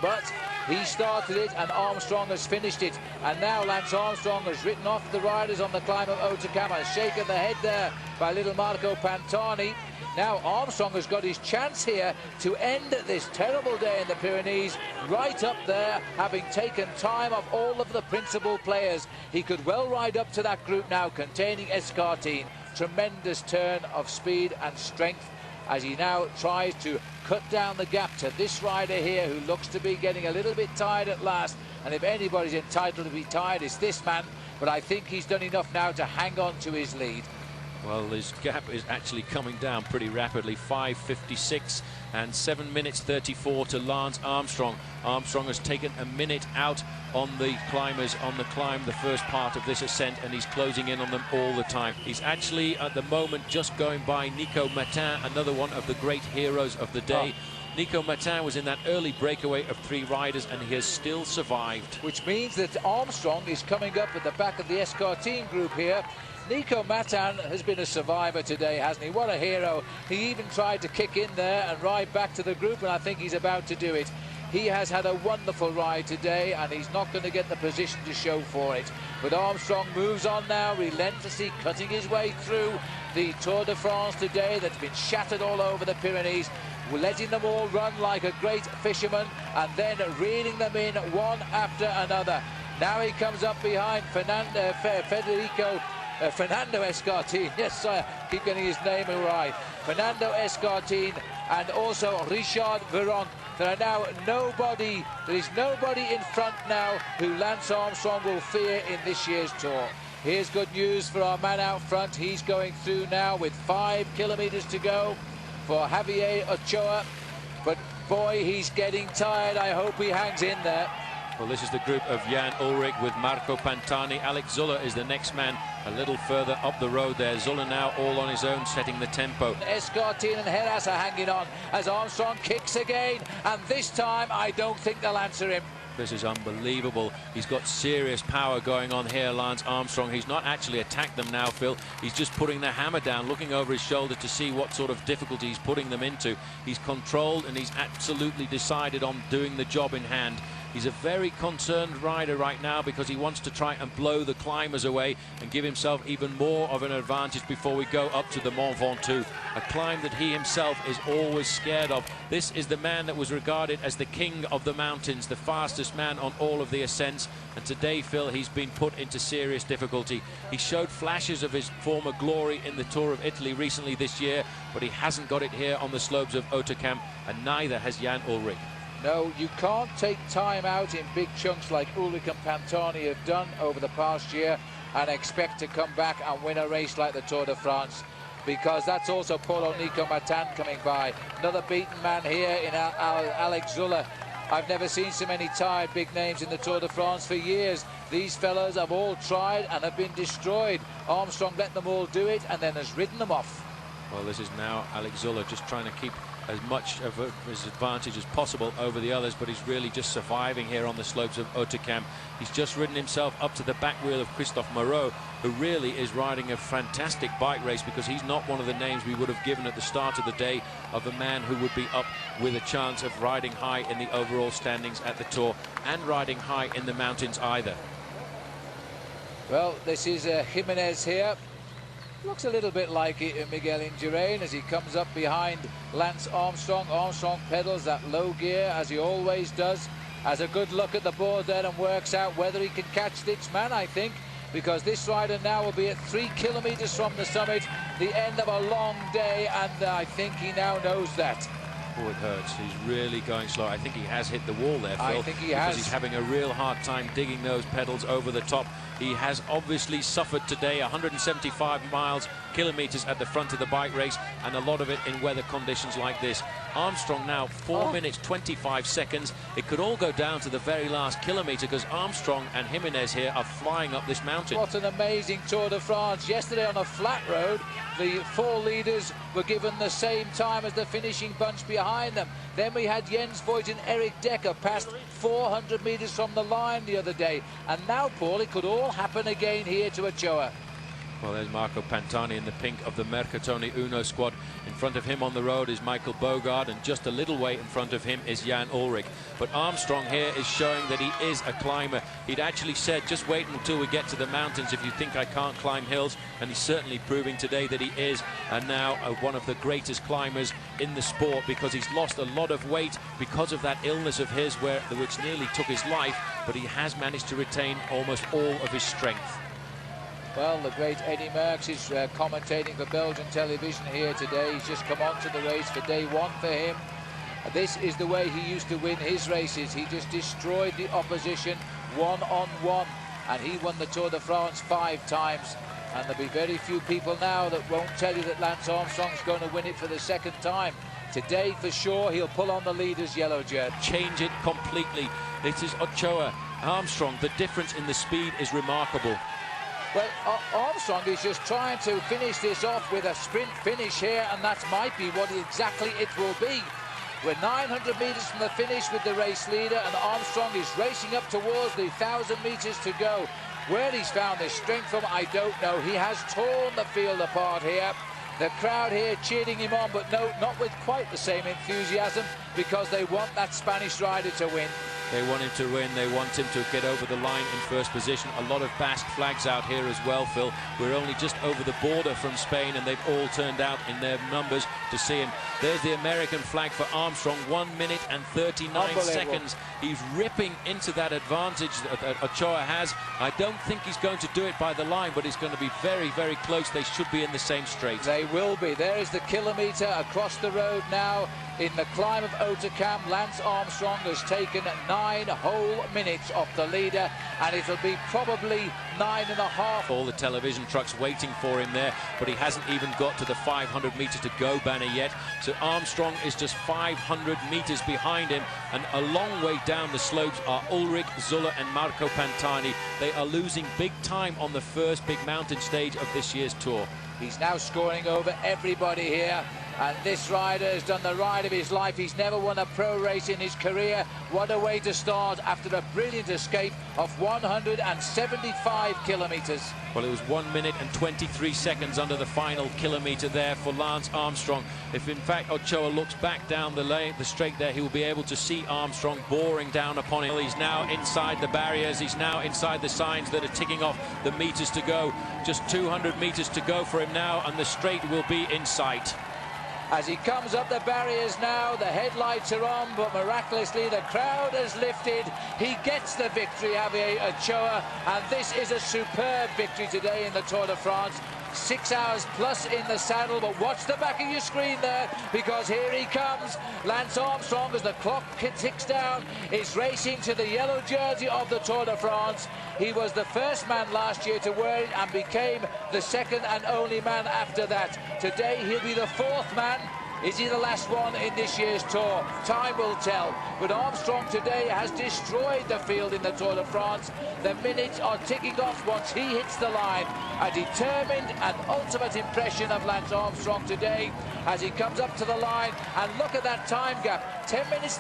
But he started it and Armstrong has finished it, and now Lance Armstrong has written off the riders on the climb of hautacam, has shaken the head there by little Marco Pantani. Now Armstrong has got his chance here to end this terrible day in the Pyrenees right up there, having taken time off all of the principal players. He could well ride up to that group now containing Escartine. Tremendous turn of speed and strength as he now tries to cut down the gap to this rider here, who looks to be getting a little bit tired at last. And if anybody's entitled to be tired, it's this man. But I think he's done enough now to hang on to his lead. Well, his gap is actually coming down pretty rapidly. 5:56 and 7 minutes 34 to Lance Armstrong. Armstrong has taken a minute out on the climbers on the climb, the first part of this ascent, and he's closing in on them all the time. He's actually at the moment just going by Nico Matin, another one of the great heroes of the day. Nico Matin was in that early breakaway of 3 riders, and he has still survived. Which means that Armstrong is coming up at the back of the Escartine group here. Nico Matin has been a survivor today, hasn't he? What a hero. He even tried to kick in there and ride back to the group, and I think he's about to do it. He has had a wonderful ride today, and he's not going to get the position to show for it. But Armstrong moves on now, relentlessly cutting his way through the Tour de France today that's been shattered all over the Pyrenees, letting them all run like a great fisherman and then reeling them in one after another. Now he comes up behind Fernando Escartine. Yes, I keep getting his name right. Fernando Escartine and also Richard Veron. There is nobody in front now who Lance Armstrong will fear in this year's Tour. Here's good news for our man out front. He's going through now with 5 kilometers to go for Javier Ochoa. But boy, he's getting tired. I hope he hangs in there. Well, this is the group of Jan Ullrich with Marco Pantani. Alex Zuller is the next man a little further up the road there. Zuller now all on his own, setting the tempo. Escartine and Heras are hanging on as Armstrong kicks again, and this time I don't think they'll answer him. This is unbelievable. He's got serious power going on here, Lance Armstrong. He's not actually attacked them now, Phil. He's just putting the hammer down, looking over his shoulder to see what sort of difficulty he's putting them into. He's controlled and he's absolutely decided on doing the job in hand. He's a very concerned rider right now because he wants to try and blow the climbers away and give himself even more of an advantage before we go up to the Mont Ventoux, a climb that he himself is always scared of. This is the man that was regarded as the king of the mountains, the fastest man on all of the ascents, and today, Phil, he's been put into serious difficulty. He showed flashes of his former glory in the Tour of Italy recently this year, but he hasn't got it here on the slopes of hautacam, and neither has Jan Ullrich. No, you can't take time out in big chunks like Ullrich and Pantani have done over the past year and expect to come back and win a race like the Tour de France, because that's also Paulo Nico Matin coming by. Another beaten man here in Alex Zuller. I've never seen so many tired big names in the Tour de France for years. These fellows have all tried and have been destroyed. Armstrong let them all do it and then has ridden them off. Well, this is now Alex Zuller just trying to keep as much of his advantage as possible over the others, but he's really just surviving here on the slopes of hautacam. He's just ridden himself up to the back wheel of Christophe Moreau, who really is riding a fantastic bike race, because he's not one of the names we would have given at the start of the day of a man who would be up with a chance of riding high in the overall standings at the Tour and riding high in the mountains either. Well, this is Jimenez here. Looks a little bit like Miguel Indurain as he comes up behind Lance Armstrong. Armstrong pedals that low gear as he always does. Has a good look at the board there and works out whether he can catch this man, I think, because this rider now will be at 3 kilometers from the summit, the end of a long day, and I think he now knows that. Oh, it hurts. He's really going slow. I think he has hit the wall there, Phil. I think he has. Because he's having a real hard time digging those pedals over the top. He has obviously suffered today. 175 kilometers at the front of the bike race, and a lot of it in weather conditions like this. Armstrong now 4 minutes 25 seconds. It could all go down to the very last kilometer, because Armstrong and Jimenez here are flying up this mountain. What an amazing Tour de France. Yesterday on a flat road, the 4 leaders were given the same time as the finishing bunch behind them. Then we had Jens Voigt and Eric Decker past 400 meters from the line the other day. And now, Paul, it could all happen again here to Ochoa. Well, there's Marco Pantani in the pink of the Mercatoni Uno squad. In front of him on the road is Michael Bogard, and just a little way in front of him is Jan Ullrich. But Armstrong here is showing that he is a climber. He'd actually said, just wait until we get to the mountains if you think I can't climb hills, and he's certainly proving today that he is, and now one of the greatest climbers in the sport, because he's lost a lot of weight because of that illness of his which nearly took his life, but he has managed to retain almost all of his strength. Well, the great Eddie Merckx is commentating for Belgian television here today. He's just come on to the race for day one for him. This is the way he used to win his races. He just destroyed the opposition one-on-one, and he won the Tour de France 5 times. And there'll be very few people now that won't tell you that Lance Armstrong's going to win it for the second time. Today, for sure, he'll pull on the leader's yellow jersey. Change it completely. This is Ochoa. Armstrong, the difference in the speed is remarkable. Well, Armstrong is just trying to finish this off with a sprint finish here, and that might be what exactly it will be. We're 900 metres from the finish with the race leader, and Armstrong is racing up towards the 1,000 metres to go. Where he's found this strength from, I don't know. He has torn the field apart here. The crowd here cheering him on, but no, not with quite the same enthusiasm, because they want that Spanish rider to win. They want him to win. They want him to get over the line in first position. A lot of Basque flags out here as well, Phil. We're only just over the border from Spain, and they've all turned out in their numbers to see him. There's the American flag for Armstrong. 1 minute and 39 seconds. He's ripping into that advantage that Ochoa has. I don't think he's going to do it by the line, but it's going to be very, very close. They should be in the same straight. They will be. There is the kilometre across the road now. In the climb of hautacam, Lance Armstrong has taken 9 whole minutes off the leader, and it'll be probably 9.5. All the television trucks waiting for him there, but he hasn't even got to the 500 metres to go banner yet. So Armstrong is just 500 metres behind him, and a long way down the slopes are Ullrich, Zuller and Marco Pantani. They are losing big time on the first big mountain stage of this year's Tour. He's now scoring over everybody here, and this rider has done the ride of his life. He's never won a pro race in his career. What a way to start after a brilliant escape of 175 kilometres. Well, it was 1 minute and 23 seconds under the final kilometre there for Lance Armstrong. If in fact Ochoa looks back down the lane, the straight there, he will be able to see Armstrong boring down upon him. He's now inside the barriers. He's now inside the signs that are ticking off the metres to go. Just 200 metres to go for him now, and the straight will be in sight. As he comes up the barriers now, the headlights are on, but miraculously the crowd has lifted. He gets the victory, Javier Ochoa, and this is a superb victory today in the Tour de France. 6 hours plus in the saddle, but watch the back of your screen there, because here he comes. Lance Armstrong, as the clock ticks down, is racing to the yellow jersey of the Tour de France. He was the first man last year to wear it and became the second and only man after that. Today he'll be the 4th man. Is he the last one in this year's Tour? Time will tell. But Armstrong today has destroyed the field in the Tour de France. The minutes are ticking off once he hits the line. A determined and ultimate impression of Lance Armstrong today as he comes up to the line. And look at that time gap. 10 minutes.